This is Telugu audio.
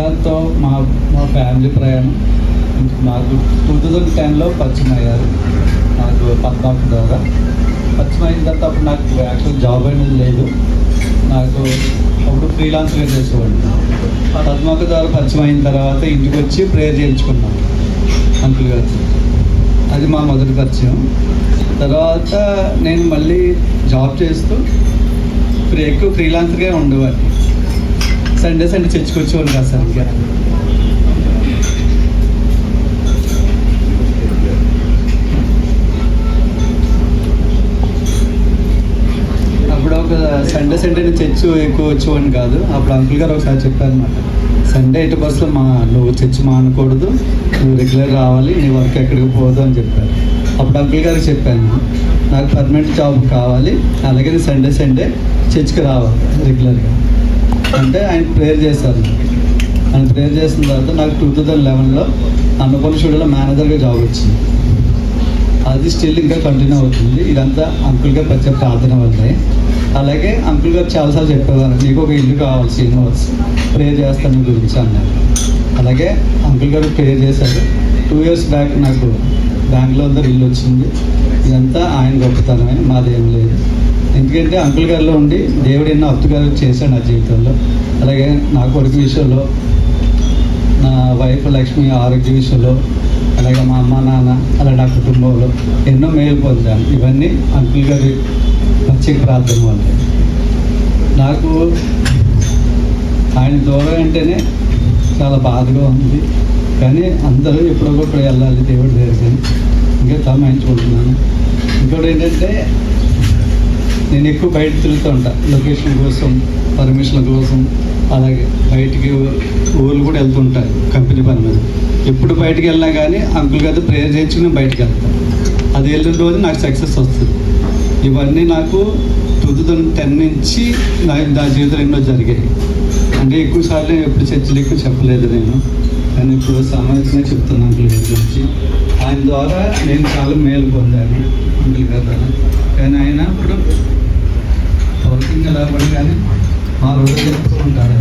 గారితో మా మా ఫ్యామిలీ ప్రయాణం నాకు 2010లో పరిచయం అయ్యారు. నాకు పద్మావతి ద్వారా పరిచయం అయిన తర్వాత అప్పుడు నాకు యాక్చువల్ జాబ్ అనేది లేదు. నాకు అప్పుడు ఫ్రీలాన్స్గా చేసేవాడిని. పద్మావతి ద్వారా పరిచయం అయిన తర్వాత ఇంటికి వచ్చి ప్రేయర్ చేయించుకున్నాను అంకుల్ గారు. అది మా మొదటి పరిచయం. తర్వాత నేను మళ్ళీ జాబ్ చేస్తూ ఎక్కువ ఫ్రీలాన్సర్గా ఉండేవాడిని. సండే చర్చికి వచ్చేవాడిని కాదు సార్. ఇంకా అప్పుడు ఒక సండే నేను చర్చి ఎక్కువ వచ్చేవాడిని కాదు. అప్పుడు అంకుల్ గారు ఒకసారి చెప్పారనమాట, సండే 80% నువ్వు చర్చి మానకూడదు, నువ్వు రెగ్యులర్ రావాలి, నీ వర్క్ ఎక్కడికి పోదు అని చెప్పారు. అప్పుడు అంకుల్ గారికి చెప్పాను, నాకు పర్మనెంట్ జాబ్ కావాలి, అలాగే సండే చర్చికి రావాలి రెగ్యులర్గా అంటే ఆయన ప్రేయర్ చేశారు. ఆయన ప్రేయర్ చేసిన తర్వాత నాకు 2011లో అన్నపూర్ణ స్టూడియోలో మేనేజర్గా జాబ్ వచ్చింది. అది స్టిల్ ఇంకా కంటిన్యూ అవుతుంది. ఇదంతా అంకుల్ గారు వచ్చే ప్రార్థన వల్లే. అలాగే అంకుల్ గారు చాలాసార్లు చెప్పేవారు, నీకు ఒక ఇల్లు కావాలి శ్రీనివాస్, ప్రేయర్ చేస్తాను నీ గురించి అన్నారు. అలాగే అంకుల్ గారు ప్రేయర్ చేశారు. 2 years బ్యాక్ నాకు బెంగళూరులో ఇల్లు వచ్చింది. ఇదంతా ఆయన గొప్పతనమే, మాదేం లేదు. ఎందుకంటే అంకుల్ గారిలో ఉండి దేవుడు ఎన్నో అద్భుతాలు చేశాడు నా జీవితంలో. అలాగే నా కొడుకు విషయంలో, నా వైఫ్ లక్ష్మి ఆరోగ్య విషయంలో, అలాగే మా అమ్మ నాన్న, అలాగే నా కుటుంబంలో ఎన్నో మేలు పొందాను. ఇవన్నీ అంకుల్ గారి ప్రత్యేక ప్రార్థన వల్ల. నాకు ఆయన దూరం అంటేనే చాలా బాధగా ఉంది. కానీ అందరూ ఎప్పుడొకప్పుడు వెళ్ళాలి దేవుడి దగ్గరికి, ఇంకా తమాయించుకుంటున్నాను. ఇంకోటి ఏంటంటే నేను ఎక్కువ బయట తిరుగుతూ ఉంటాను, లొకేషన్ కోసం, పర్మిషన్ కోసం. అలాగే బయటికి ఊళ్ళు కూడా వెళ్తుంటాను కంపెనీ పని మీద. ఎప్పుడు బయటికి వెళ్ళినా కానీ అంకుల్ గారితో ప్రేయర్ చేయించుకుని బయటికి వెళ్తాను. అది వెళ్ళిన రోజు నాకు సక్సెస్ వస్తుంది. ఇవన్నీ నాకు 2010 నుంచి నా జీవితంలో ఎన్నో జరిగాయి. అంటే ఎక్కువసార్లు ఎప్పుడు చర్చలు ఎక్కువ చెప్పలేదు నేను, కానీ ఇప్పుడు సమస్యనే చెప్తున్నాను అంకుల్ గారి గురించి. ఆయన ద్వారా నేను చాలా మేలు పొందాను అంకుల్ గారి ద్వారా. కానీ ఆయన ఇప్పుడు వర్కింగ్ ఎలా పడి కానీ మా రోజు చెప్తూ ఉంటాడు.